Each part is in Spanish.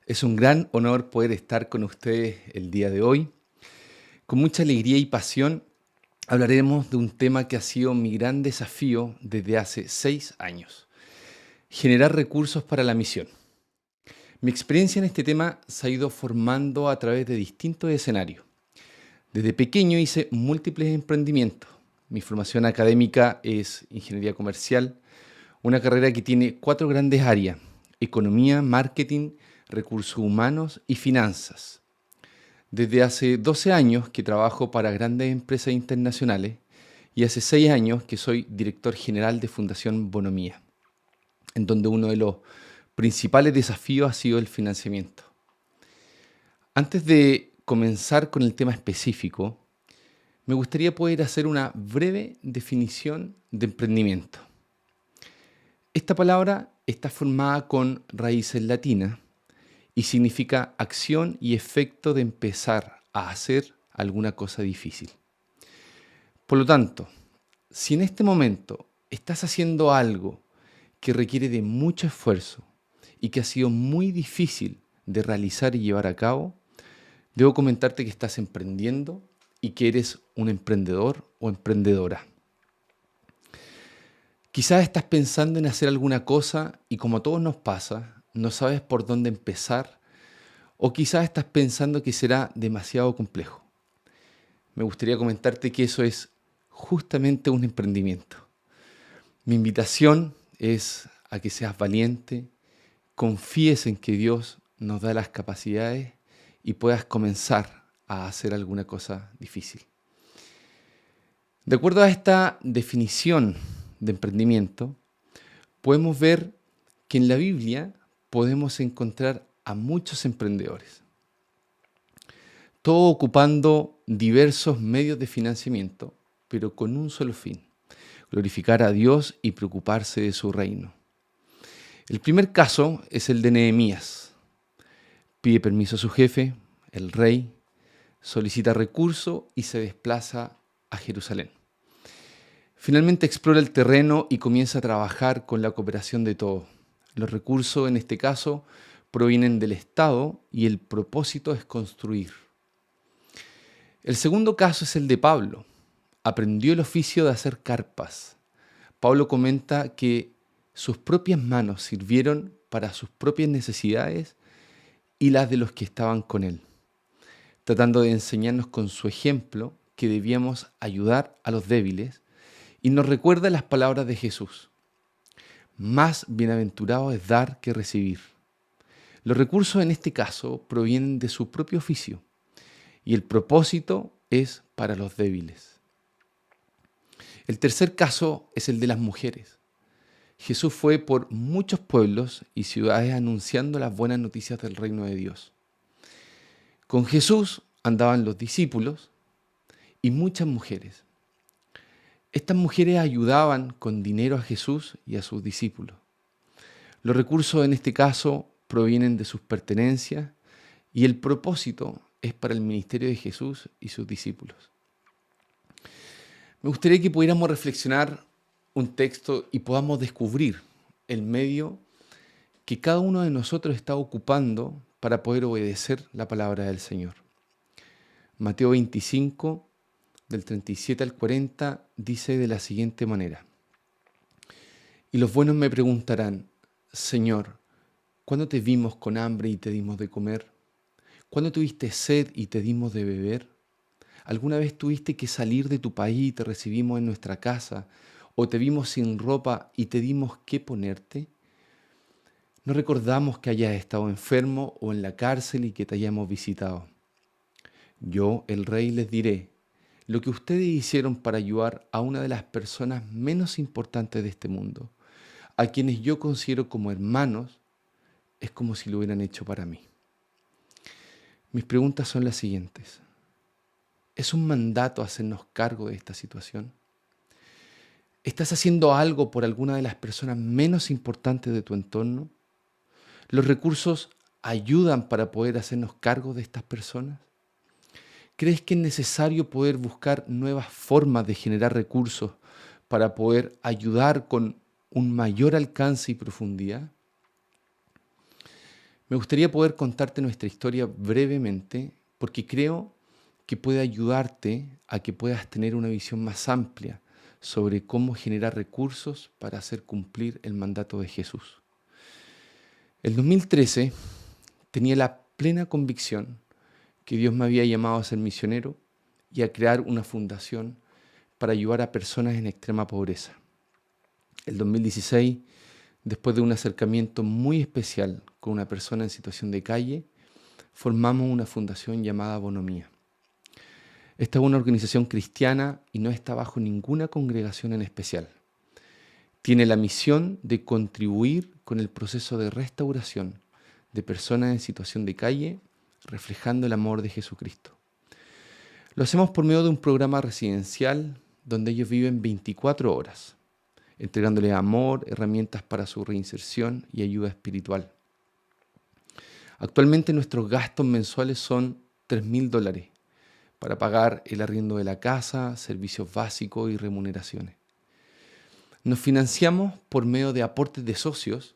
Es un gran honor poder estar con ustedes el día de hoy. Con mucha alegría y pasión hablaremos de un tema que ha sido mi gran desafío desde hace 6 años: generar recursos para la misión. Mi experiencia en este tema se ha ido formando a través de distintos escenarios. Desde pequeño hice múltiples emprendimientos. Mi formación académica es ingeniería comercial, una carrera que tiene 4 grandes áreas: economía, marketing, recursos humanos y finanzas. Desde hace 12 años que trabajo para grandes empresas internacionales y hace 6 años que soy director general de Fundación Bonomía, en donde uno de los principales desafíos ha sido el financiamiento. Antes de comenzar con el tema específico, me gustaría poder hacer una breve definición de emprendimiento. Esta palabra está formada con raíces latinas y significa acción y efecto de empezar a hacer alguna cosa difícil. Por lo tanto, si en este momento estás haciendo algo que requiere de mucho esfuerzo y que ha sido muy difícil de realizar y llevar a cabo, debo comentarte que estás emprendiendo y que eres un emprendedor o emprendedora. Quizás estás pensando en hacer alguna cosa y, como a todos nos pasa, no sabes por dónde empezar, o quizás estás pensando que será demasiado complejo. Me gustaría comentarte que eso es justamente un emprendimiento. Mi invitación es a que seas valiente, confíes en que Dios nos da las capacidades y puedas comenzar a hacer alguna cosa difícil. De acuerdo a esta definición de emprendimiento, podemos ver que en la Biblia podemos encontrar a muchos emprendedores, todo ocupando diversos medios de financiamiento, pero con un solo fin: glorificar a Dios y preocuparse de su reino. El primer caso es el de Nehemías. Pide permiso a su jefe, el rey, solicita recursos y se desplaza a Jerusalén. Finalmente explora el terreno y comienza a trabajar con la cooperación de todos. Los recursos en este caso provienen del Estado y el propósito es construir. El segundo caso es el de Pablo. Aprendió el oficio de hacer carpas. Pablo comenta que sus propias manos sirvieron para sus propias necesidades y las de los que estaban con él, tratando de enseñarnos con su ejemplo que debíamos ayudar a los débiles, y nos recuerda las palabras de Jesús: más bienaventurado es dar que recibir. Los recursos en este caso provienen de su propio oficio y el propósito es para los débiles. El tercer caso es el de las mujeres. Jesús fue por muchos pueblos y ciudades anunciando las buenas noticias del reino de Dios. Con Jesús andaban los discípulos y muchas mujeres. Estas mujeres ayudaban con dinero a Jesús y a sus discípulos. Los recursos en este caso provienen de sus pertenencias y el propósito es para el ministerio de Jesús y sus discípulos. Me gustaría que pudiéramos reflexionar un texto y podamos descubrir el medio que cada uno de nosotros está ocupando para poder obedecer la palabra del Señor. Mateo 25, del 37 al 40, dice de la siguiente manera: y los buenos me preguntarán: Señor, ¿cuándo te vimos con hambre y te dimos de comer? ¿Cuándo tuviste sed y te dimos de beber? ¿Alguna vez tuviste que salir de tu país y te recibimos en nuestra casa? ¿O te vimos sin ropa y te dimos qué ponerte? No recordamos que hayas estado enfermo o en la cárcel y que te hayamos visitado. Yo, el rey, les diré: lo que ustedes hicieron para ayudar a una de las personas menos importantes de este mundo, a quienes yo considero como hermanos, es como si lo hubieran hecho para mí. Mis preguntas son las siguientes: ¿es un mandato hacernos cargo de esta situación? ¿Estás haciendo algo por alguna de las personas menos importantes de tu entorno? ¿Los recursos ayudan para poder hacernos cargo de estas personas? ¿Crees que es necesario poder buscar nuevas formas de generar recursos para poder ayudar con un mayor alcance y profundidad? Me gustaría poder contarte nuestra historia brevemente porque creo que puede ayudarte a que puedas tener una visión más amplia sobre cómo generar recursos para hacer cumplir el mandato de Jesús. El 2013 tenía la plena convicción que Dios me había llamado a ser misionero y a crear una fundación para ayudar a personas en extrema pobreza. El 2016, después de un acercamiento muy especial con una persona en situación de calle, formamos una fundación llamada Bonomía. Esta es una organización cristiana y no está bajo ninguna congregación en especial. Tiene la misión de contribuir con el proceso de restauración de personas en situación de calle, reflejando el amor de Jesucristo. Lo hacemos por medio de un programa residencial donde ellos viven 24 horas, entregándoles amor, herramientas para su reinserción y ayuda espiritual. Actualmente nuestros gastos mensuales son $3,000 para pagar el arriendo de la casa, servicios básicos y remuneraciones. Nos financiamos por medio de aportes de socios,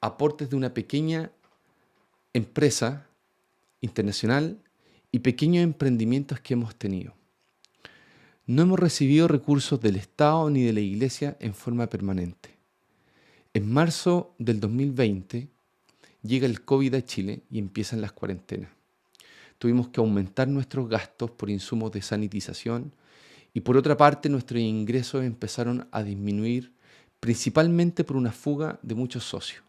aportes de una pequeña empresa internacional y pequeños emprendimientos que hemos tenido. No hemos recibido recursos del Estado ni de la Iglesia en forma permanente. En marzo del 2020 llega el COVID a Chile y empiezan las cuarentenas. Tuvimos que aumentar nuestros gastos por insumos de sanitización y por otra parte nuestros ingresos empezaron a disminuir principalmente por una fuga de muchos socios.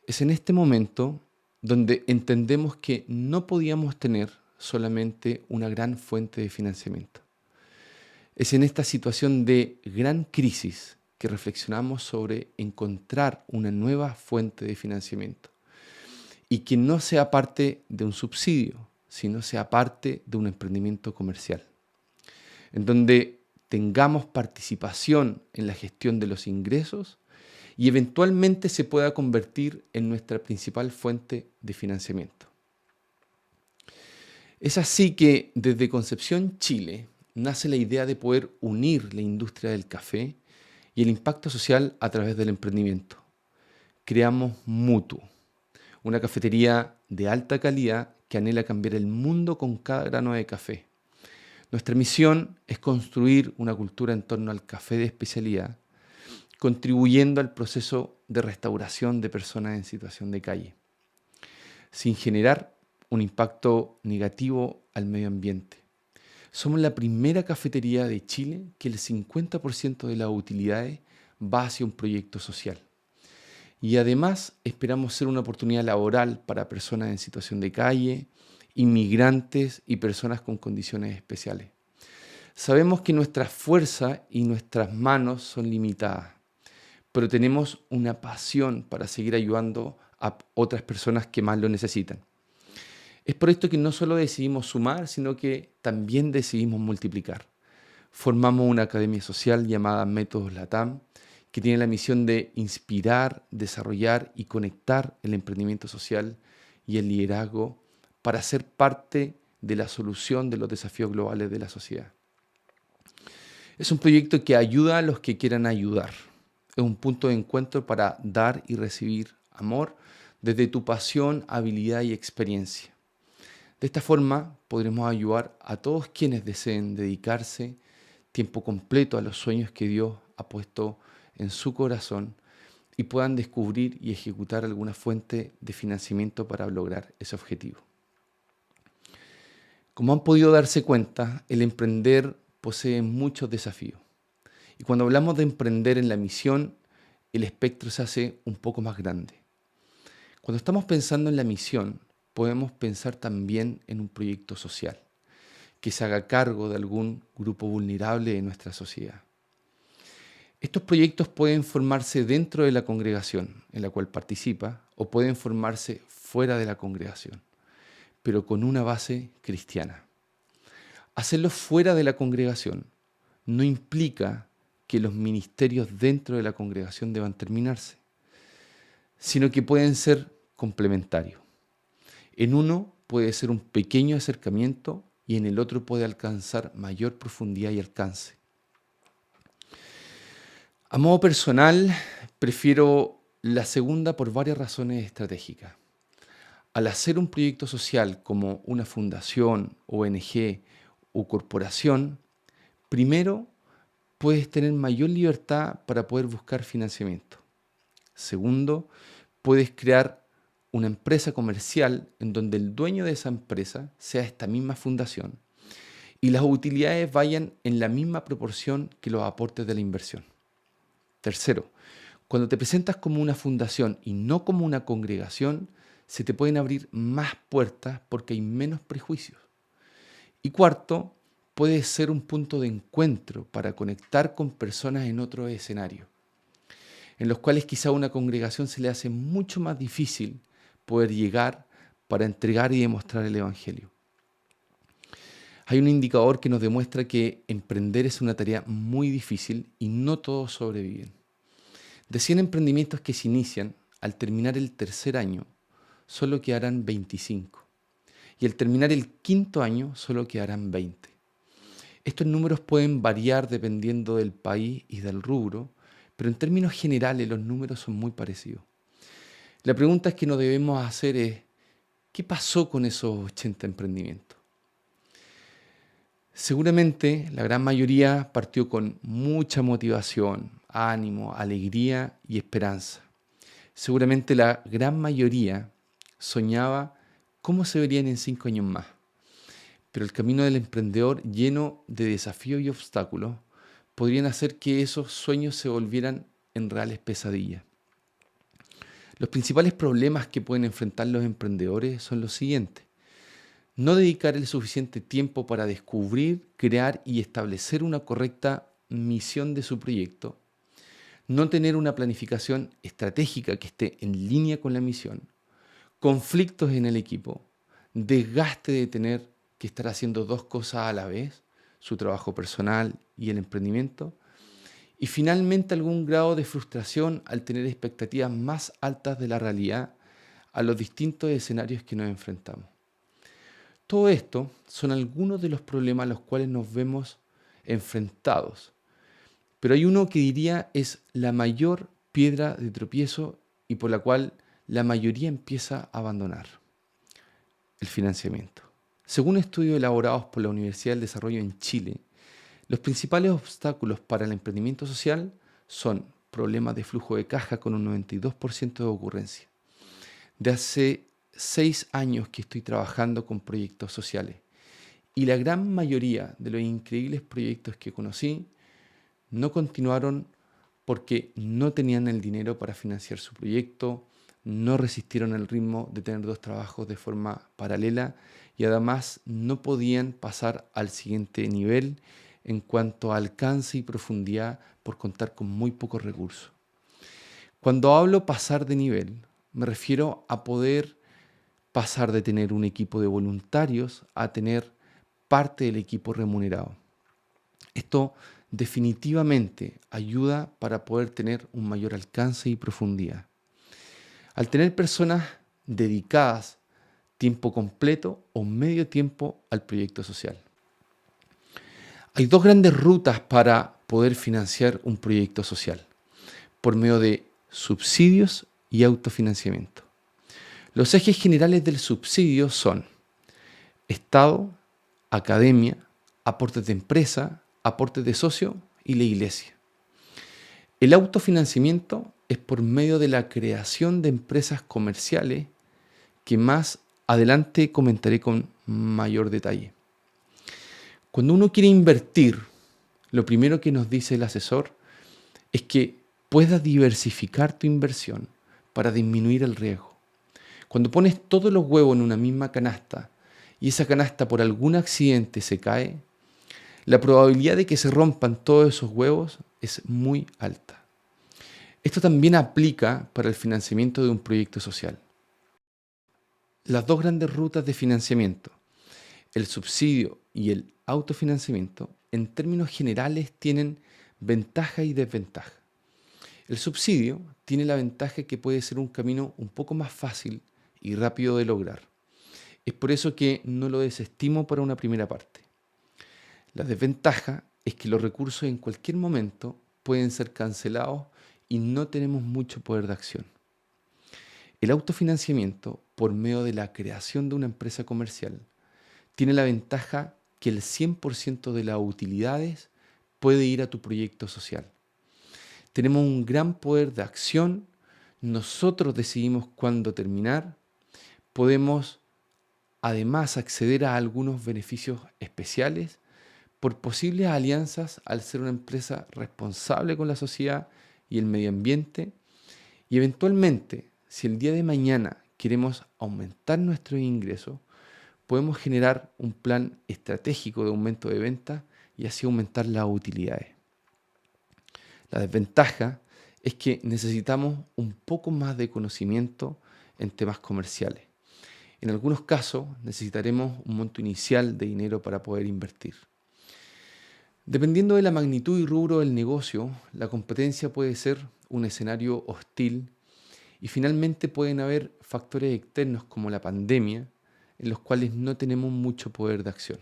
Es en este momento donde entendemos que no podíamos tener solamente una gran fuente de financiamiento. Es en esta situación de gran crisis que reflexionamos sobre encontrar una nueva fuente de financiamiento y que no sea parte de un subsidio, sino sea parte de un emprendimiento comercial, en donde tengamos participación en la gestión de los ingresos y eventualmente se pueda convertir en nuestra principal fuente de financiamiento. Es así que desde Concepción, Chile, nace la idea de poder unir la industria del café y el impacto social a través del emprendimiento. Creamos Mutuo, una cafetería de alta calidad que anhela cambiar el mundo con cada grano de café. Nuestra misión es construir una cultura en torno al café de especialidad, contribuyendo al proceso de restauración de personas en situación de calle, sin generar un impacto negativo al medio ambiente. Somos la primera cafetería de Chile que el 50% de las utilidades va hacia un proyecto social. Y además esperamos ser una oportunidad laboral para personas en situación de calle, inmigrantes y personas con condiciones especiales. Sabemos que nuestra fuerza y nuestras manos son limitadas, pero tenemos una pasión para seguir ayudando a otras personas que más lo necesitan. Es por esto que no solo decidimos sumar, sino que también decidimos multiplicar. Formamos una academia social llamada Métodos LATAM, que tiene la misión de inspirar, desarrollar y conectar el emprendimiento social y el liderazgo para ser parte de la solución de los desafíos globales de la sociedad. Es un proyecto que ayuda a los que quieran ayudar. Es un punto de encuentro para dar y recibir amor desde tu pasión, habilidad y experiencia. De esta forma podremos ayudar a todos quienes deseen dedicarse tiempo completo a los sueños que Dios ha puesto en su corazón y puedan descubrir y ejecutar alguna fuente de financiamiento para lograr ese objetivo. Como han podido darse cuenta, el emprender posee muchos desafíos. Y cuando hablamos de emprender en la misión, el espectro se hace un poco más grande. Cuando estamos pensando en la misión, podemos pensar también en un proyecto social que se haga cargo de algún grupo vulnerable de nuestra sociedad. Estos proyectos pueden formarse dentro de la congregación en la cual participa o pueden formarse fuera de la congregación, pero con una base cristiana. Hacerlo fuera de la congregación no implica que los ministerios dentro de la congregación deban terminarse, sino que pueden ser complementarios. En uno puede ser un pequeño acercamiento y en el otro puede alcanzar mayor profundidad y alcance. A modo personal, prefiero la segunda por varias razones estratégicas. Al hacer un proyecto social como una fundación, ONG o corporación, primero puedes tener mayor libertad para poder buscar financiamiento. Segundo, puedes crear una empresa comercial en donde el dueño de esa empresa sea esta misma fundación y las utilidades vayan en la misma proporción que los aportes de la inversión. Tercero, cuando te presentas como una fundación y no como una congregación, se te pueden abrir más puertas porque hay menos prejuicios. Y cuarto, puedes ser un punto de encuentro para conectar con personas en otro escenario, en los cuales quizá a una congregación se le hace mucho más difícil poder llegar para entregar y demostrar el Evangelio. Hay un indicador que nos demuestra que emprender es una tarea muy difícil y no todos sobreviven. De 100 emprendimientos que se inician, al terminar el tercer año, solo quedarán 25. Y al terminar el quinto año, solo quedarán 20. Estos números pueden variar dependiendo del país y del rubro, pero en términos generales los números son muy parecidos. La pregunta que nos debemos hacer es, ¿qué pasó con esos 80 emprendimientos? Seguramente la gran mayoría partió con mucha motivación, ánimo, alegría y esperanza. Seguramente la gran mayoría soñaba cómo se verían en 5 años más. Pero el camino del emprendedor lleno de desafíos y obstáculos podrían hacer que esos sueños se volvieran en reales pesadillas. Los principales problemas que pueden enfrentar los emprendedores son los siguientes. No dedicar el suficiente tiempo para descubrir, crear y establecer una correcta misión de su proyecto. No tener una planificación estratégica que esté en línea con la misión. Conflictos en el equipo. Desgaste de tener que estar haciendo dos cosas a la vez, su trabajo personal y el emprendimiento. Y finalmente algún grado de frustración al tener expectativas más altas de la realidad a los distintos escenarios que nos enfrentamos. Todo esto son algunos de los problemas a los cuales nos vemos enfrentados. Pero hay uno que diría es la mayor piedra de tropiezo y por la cual la mayoría empieza a abandonar: el financiamiento. Según estudios elaborados por la Universidad del Desarrollo en Chile, los principales obstáculos para el emprendimiento social son problemas de flujo de caja con un 92% de ocurrencia. De hace 6 años que estoy trabajando con proyectos sociales y la gran mayoría de los increíbles proyectos que conocí no continuaron porque no tenían el dinero para financiar su proyecto, no resistieron el ritmo de tener 2 trabajos de forma paralela y además no podían pasar al siguiente nivel en cuanto a alcance y profundidad por contar con muy pocos recursos. Cuando hablo pasar de nivel, me refiero a poder pasar de tener un equipo de voluntarios a tener parte del equipo remunerado. Esto definitivamente ayuda para poder tener un mayor alcance y profundidad. Al tener personas dedicadas tiempo completo o medio tiempo al proyecto social. Hay 2 grandes rutas para poder financiar un proyecto social: por medio de subsidios y autofinanciamiento. Los ejes generales del subsidio son Estado, academia, aportes de empresa, aportes de socio y la iglesia. El autofinanciamiento es por medio de la creación de empresas comerciales que más adelante comentaré con mayor detalle. Cuando uno quiere invertir, lo primero que nos dice el asesor es que puedas diversificar tu inversión para disminuir el riesgo. Cuando pones todos los huevos en una misma canasta y esa canasta por algún accidente se cae, la probabilidad de que se rompan todos esos huevos es muy alta. Esto también aplica para el financiamiento de un proyecto social. Las 2 grandes rutas de financiamiento, el subsidio y el autofinanciamiento, en términos generales tienen ventaja y desventaja. El subsidio tiene la ventaja que puede ser un camino un poco más fácil y rápido de lograr. Es por eso que no lo desestimo para una primera parte. La desventaja es que los recursos en cualquier momento pueden ser cancelados y no tenemos mucho poder de acción. El autofinanciamiento, por medio de la creación de una empresa comercial, tiene la ventaja que el 100% de las utilidades puede ir a tu proyecto social. Tenemos un gran poder de acción, nosotros decidimos cuándo terminar, podemos además acceder a algunos beneficios especiales por posibles alianzas al ser una empresa responsable con la sociedad y el medio ambiente, y eventualmente, si el día de mañana queremos aumentar nuestros ingresos, podemos generar un plan estratégico de aumento de ventas y así aumentar las utilidades. La desventaja es que necesitamos un poco más de conocimiento en temas comerciales. En algunos casos necesitaremos un monto inicial de dinero para poder invertir. Dependiendo de la magnitud y rubro del negocio, la competencia puede ser un escenario hostil y finalmente pueden haber factores externos como la pandemia en los cuales no tenemos mucho poder de acción.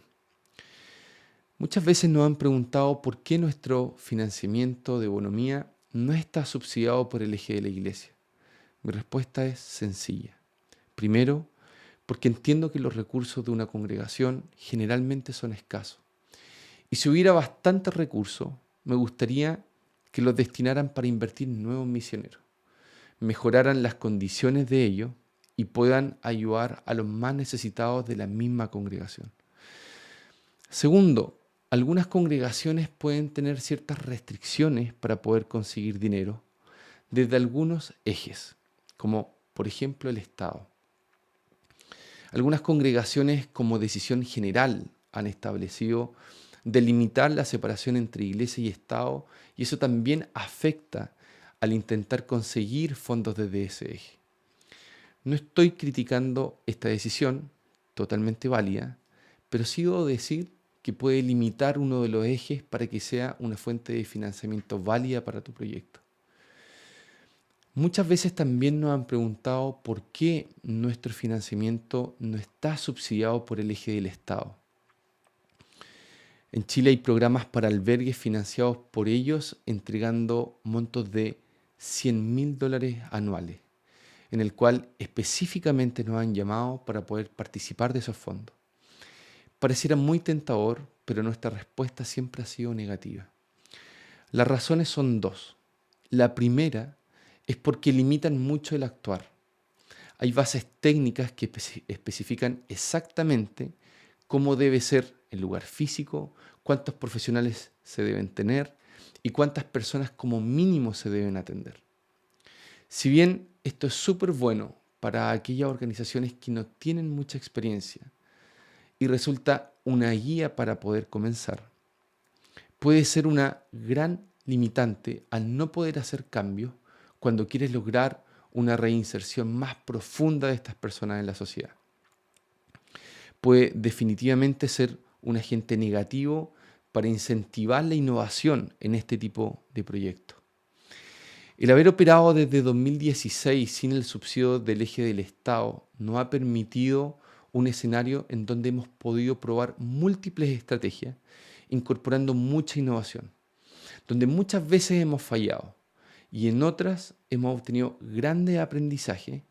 Muchas veces nos han preguntado por qué nuestro financiamiento de bonomía no está subsidiado por el eje de la iglesia. Mi respuesta es sencilla. Primero, porque entiendo que los recursos de una congregación generalmente son escasos. Y si hubiera bastantes recursos, me gustaría que los destinaran para invertir en nuevos misioneros, mejoraran las condiciones de ellos y puedan ayudar a los más necesitados de la misma congregación. Segundo, algunas congregaciones pueden tener ciertas restricciones para poder conseguir dinero desde algunos ejes, como por ejemplo el Estado. Algunas congregaciones como decisión general han establecido delimitar la separación entre iglesia y Estado y eso también afecta al intentar conseguir fondos desde ese eje. No estoy criticando esta decisión, totalmente válida, pero sí debo decir que puede limitar uno de los ejes para que sea una fuente de financiamiento válida para tu proyecto. Muchas veces también nos han preguntado por qué nuestro financiamiento no está subsidiado por el eje del Estado. En Chile hay programas para albergues financiados por ellos entregando montos de $100.000 anuales, en el cual específicamente nos han llamado para poder participar de esos fondos. Pareciera muy tentador, pero nuestra respuesta siempre ha sido negativa. Las razones son dos. La primera es porque limitan mucho el actuar. Hay bases técnicas que especifican exactamente cómo debe ser el lugar físico, cuántos profesionales se deben tener y cuántas personas como mínimo se deben atender. Si bien esto es súper bueno para aquellas organizaciones que no tienen mucha experiencia y resulta una guía para poder comenzar, puede ser una gran limitante al no poder hacer cambios cuando quieres lograr una reinserción más profunda de estas personas en la sociedad. Puede definitivamente ser un agente negativo para incentivar la innovación en este tipo de proyectos. El haber operado desde 2016 sin el subsidio del eje del Estado nos ha permitido un escenario en donde hemos podido probar múltiples estrategias, incorporando mucha innovación, donde muchas veces hemos fallado y en otras hemos obtenido grandes aprendizajes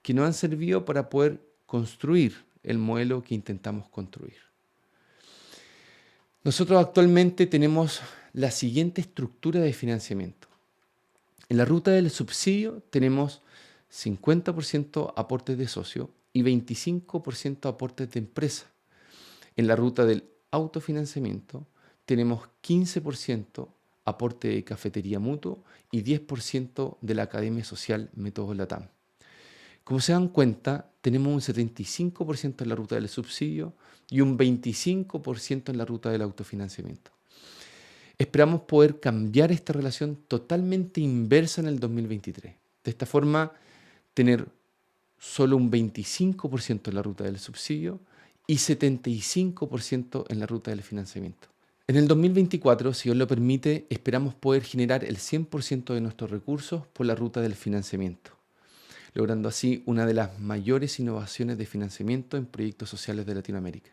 que nos han servido para poder construir el modelo que intentamos construir. Nosotros actualmente tenemos la siguiente estructura de financiamiento. En la ruta del subsidio tenemos 50% aportes de socio y 25% aportes de empresa. En la ruta del autofinanciamiento tenemos 15% aporte de cafetería mutuo y 10% de la Academia Social Métodos Latam. Como se dan cuenta, tenemos un 75% en la ruta del subsidio y un 25% en la ruta del autofinanciamiento. Esperamos poder cambiar esta relación totalmente inversa en el 2023. De esta forma, tener solo un 25% en la ruta del subsidio y 75% en la ruta del financiamiento. En el 2024, si Dios lo permite, esperamos poder generar el 100% de nuestros recursos por la ruta del financiamiento, logrando así una de las mayores innovaciones de financiamiento en proyectos sociales de Latinoamérica.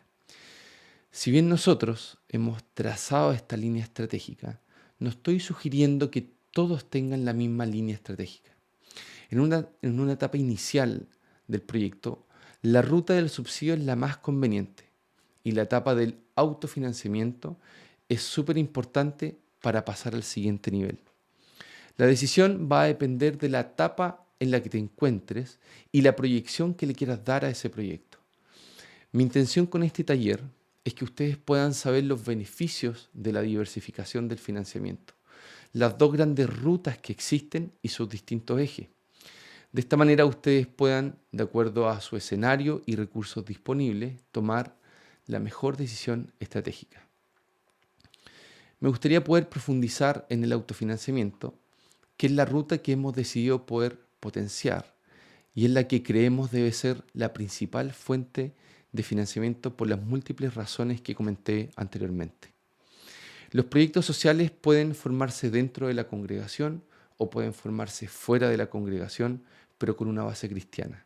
Si bien nosotros hemos trazado esta línea estratégica, no estoy sugiriendo que todos tengan la misma línea estratégica. En una etapa inicial del proyecto, la ruta del subsidio es la más conveniente y la etapa del autofinanciamiento es súper importante para pasar al siguiente nivel. La decisión va a depender de la etapa en la que te encuentres y la proyección que le quieras dar a ese proyecto. Mi intención con este taller es que ustedes puedan saber los beneficios de la diversificación del financiamiento, las dos grandes rutas que existen y sus distintos ejes. De esta manera ustedes puedan, de acuerdo a su escenario y recursos disponibles, tomar la mejor decisión estratégica. Me gustaría poder profundizar en el autofinanciamiento, que es la ruta que hemos decidido poder potenciar y es la que creemos debe ser la principal fuente de financiamiento por las múltiples razones que comenté anteriormente. Los proyectos sociales pueden formarse dentro de la congregación o pueden formarse fuera de la congregación, pero con una base cristiana.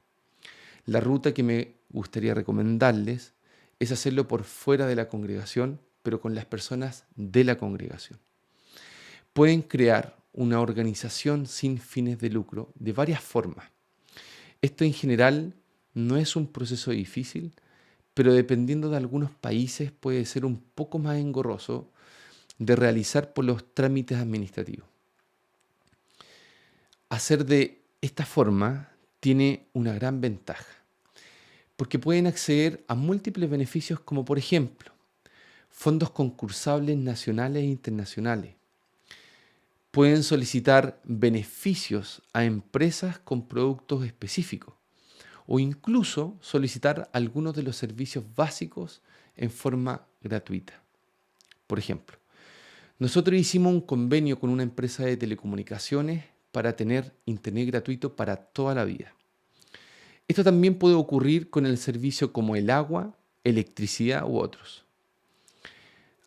La ruta que me gustaría recomendarles es hacerlo por fuera de la congregación, pero con las personas de la congregación. Pueden crear una organización sin fines de lucro de varias formas. Esto en general no es un proceso difícil, pero dependiendo de algunos países puede ser un poco más engorroso de realizar por los trámites administrativos. Hacer de esta forma tiene una gran ventaja, porque pueden acceder a múltiples beneficios como por ejemplo, fondos concursables nacionales e internacionales. Pueden solicitar beneficios a empresas con productos específicos o incluso solicitar algunos de los servicios básicos en forma gratuita. Por ejemplo, nosotros hicimos un convenio con una empresa de telecomunicaciones para tener internet gratuito para toda la vida. Esto también puede ocurrir con el servicio como el agua, electricidad u otros.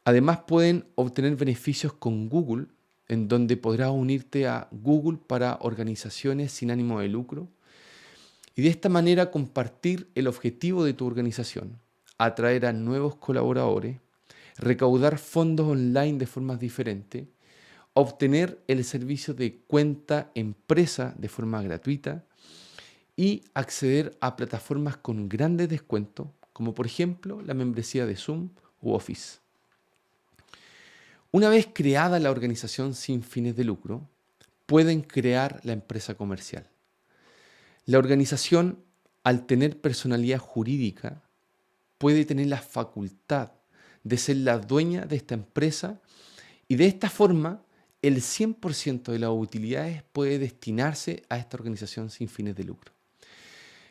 Además pueden obtener beneficios con Google, en donde podrás unirte a Google para organizaciones sin ánimo de lucro y de esta manera compartir el objetivo de tu organización, atraer a nuevos colaboradores, recaudar fondos online de formas diferentes, obtener el servicio de cuenta empresa de forma gratuita y acceder a plataformas con grandes descuentos, como por ejemplo la membresía de Zoom u Office. Una vez creada la organización sin fines de lucro, pueden crear la empresa comercial. La organización, al tener personalidad jurídica, puede tener la facultad de ser la dueña de esta empresa y de esta forma el 100% de las utilidades puede destinarse a esta organización sin fines de lucro.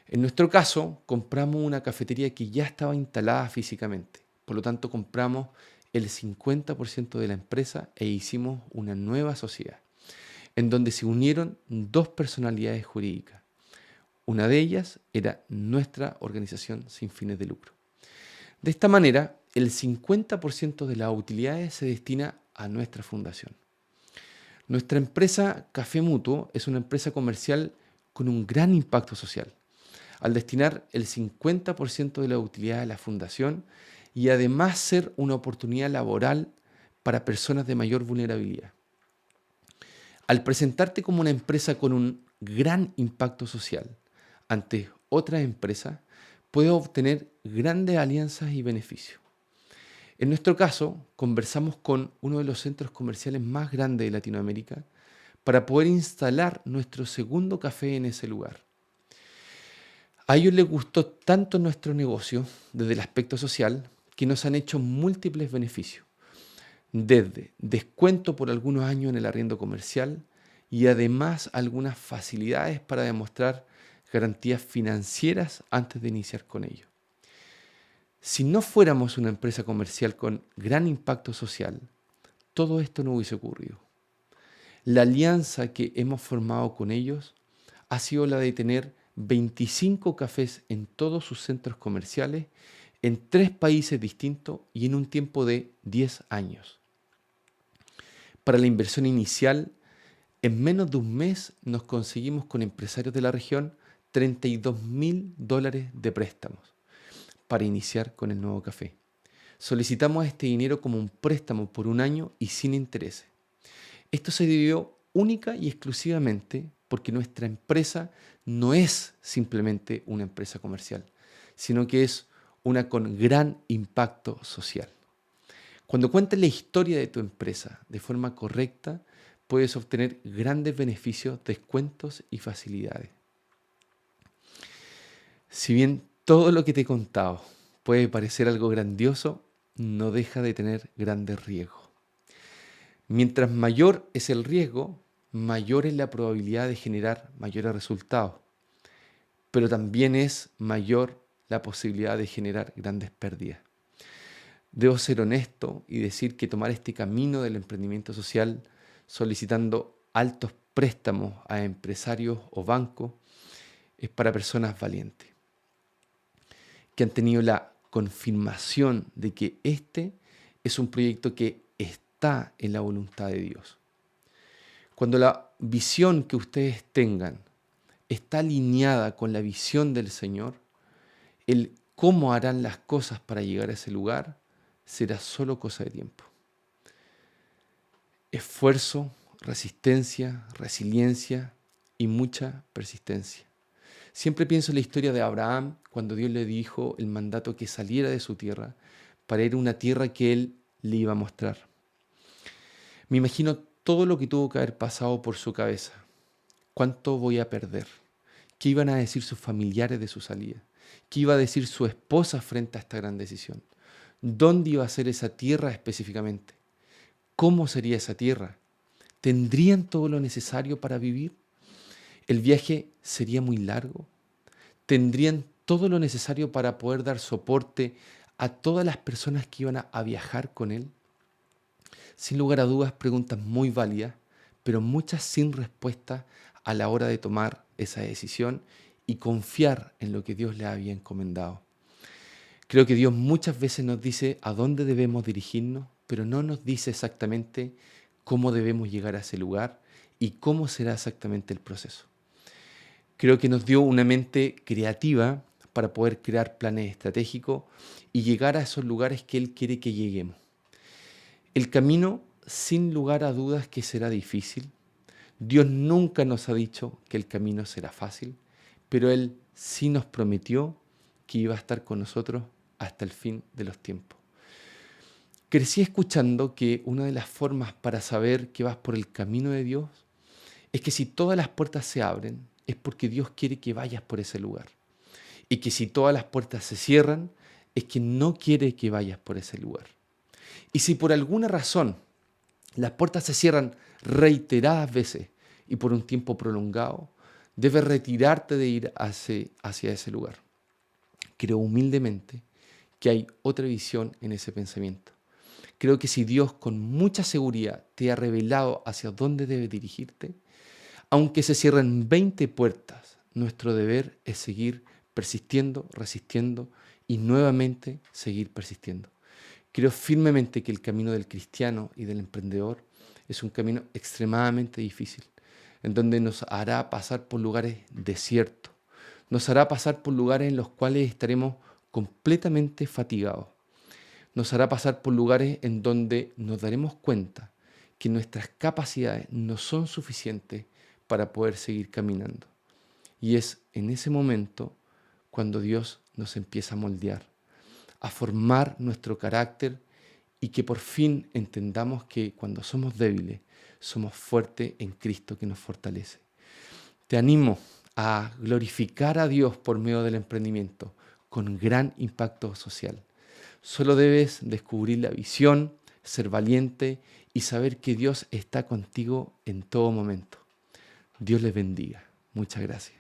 En nuestro caso, compramos una cafetería que ya estaba instalada físicamente. Por lo tanto, compramos el 50% de la empresa e hicimos una nueva sociedad, en donde se unieron dos personalidades jurídicas. Una de ellas era nuestra organización sin fines de lucro. De esta manera, el 50% de las utilidades se destina a nuestra fundación. Nuestra empresa Café Mutuo es una empresa comercial con un gran impacto social, al destinar el 50% de la utilidad a la fundación y además ser una oportunidad laboral para personas de mayor vulnerabilidad. Al presentarte como una empresa con un gran impacto social ante otras empresas, puedes obtener grandes alianzas y beneficios. En nuestro caso, conversamos con uno de los centros comerciales más grandes de Latinoamérica para poder instalar nuestro segundo café en ese lugar. A ellos les gustó tanto nuestro negocio desde el aspecto social que nos han hecho múltiples beneficios, desde descuento por algunos años en el arriendo comercial y además algunas facilidades para demostrar garantías financieras antes de iniciar con ello. Si no fuéramos una empresa comercial con gran impacto social, todo esto no hubiese ocurrido. La alianza que hemos formado con ellos ha sido la de tener 25 cafés en todos sus centros comerciales en 3 países distintos y en un tiempo de 10 años. Para la inversión inicial, en menos de un mes nos conseguimos con empresarios de la región $32,000 de préstamos para iniciar con el nuevo café. Solicitamos este dinero como un préstamo por un año y sin intereses. Esto se debió única y exclusivamente porque nuestra empresa no es simplemente una empresa comercial, sino que es una con gran impacto social. Cuando cuentes la historia de tu empresa de forma correcta, puedes obtener grandes beneficios, descuentos y facilidades. Si bien todo lo que te he contado puede parecer algo grandioso, no deja de tener grandes riesgos. Mientras mayor es el riesgo, mayor es la probabilidad de generar mayores resultados, pero también es mayor la posibilidad de generar grandes pérdidas. Debo ser honesto y decir que tomar este camino del emprendimiento social solicitando altos préstamos a empresarios o bancos es para personas valientes, que han tenido la confirmación de que este es un proyecto que está en la voluntad de Dios. Cuando la visión que ustedes tengan está alineada con la visión del Señor, el cómo harán las cosas para llegar a ese lugar será solo cosa de tiempo. Esfuerzo, resistencia, resiliencia y mucha persistencia. Siempre pienso en la historia de Abraham cuando Dios le dijo el mandato que saliera de su tierra para ir a una tierra que él le iba a mostrar. Me imagino todo lo que tuvo que haber pasado por su cabeza. ¿Cuánto voy a perder? ¿Qué iban a decir sus familiares de su salida? ¿Qué iba a decir su esposa frente a esta gran decisión? ¿Dónde iba a ser esa tierra específicamente? ¿Cómo sería esa tierra? ¿Tendrían todo lo necesario para vivir? ¿El viaje sería muy largo? ¿Tendrían todo lo necesario para poder dar soporte a todas las personas que iban a viajar con él? Sin lugar a dudas, preguntas muy válidas, pero muchas sin respuesta a la hora de tomar esa decisión y confiar en lo que Dios le había encomendado. Creo que Dios muchas veces nos dice a dónde debemos dirigirnos, pero no nos dice exactamente cómo debemos llegar a ese lugar y cómo será exactamente el proceso. Creo que nos dio una mente creativa para poder crear planes estratégicos y llegar a esos lugares que Él quiere que lleguemos. El camino, sin lugar a dudas, que será difícil. Dios nunca nos ha dicho que el camino será fácil, pero Él sí nos prometió que iba a estar con nosotros hasta el fin de los tiempos. Crecí escuchando que una de las formas para saber que vas por el camino de Dios es que si todas las puertas se abren, es porque Dios quiere que vayas por ese lugar. Y que si todas las puertas se cierran, es que no quiere que vayas por ese lugar. Y si por alguna razón las puertas se cierran reiteradas veces y por un tiempo prolongado, debes retirarte de ir hacia ese lugar. Creo humildemente que hay otra visión en ese pensamiento. Creo que si Dios con mucha seguridad te ha revelado hacia dónde debes dirigirte, aunque se cierren 20 puertas, nuestro deber es seguir persistiendo, resistiendo y nuevamente seguir persistiendo. Creo firmemente que el camino del cristiano y del emprendedor es un camino extremadamente difícil, en donde nos hará pasar por lugares desiertos, nos hará pasar por lugares en los cuales estaremos completamente fatigados, nos hará pasar por lugares en donde nos daremos cuenta que nuestras capacidades no son suficientes para poder seguir caminando. Y es en ese momento cuando Dios nos empieza a moldear, a formar nuestro carácter y que por fin entendamos que cuando somos débiles, somos fuertes en Cristo que nos fortalece. Te animo a glorificar a Dios por medio del emprendimiento con gran impacto social. Solo debes descubrir la visión, ser valiente y saber que Dios está contigo en todo momento. Dios les bendiga. Muchas gracias.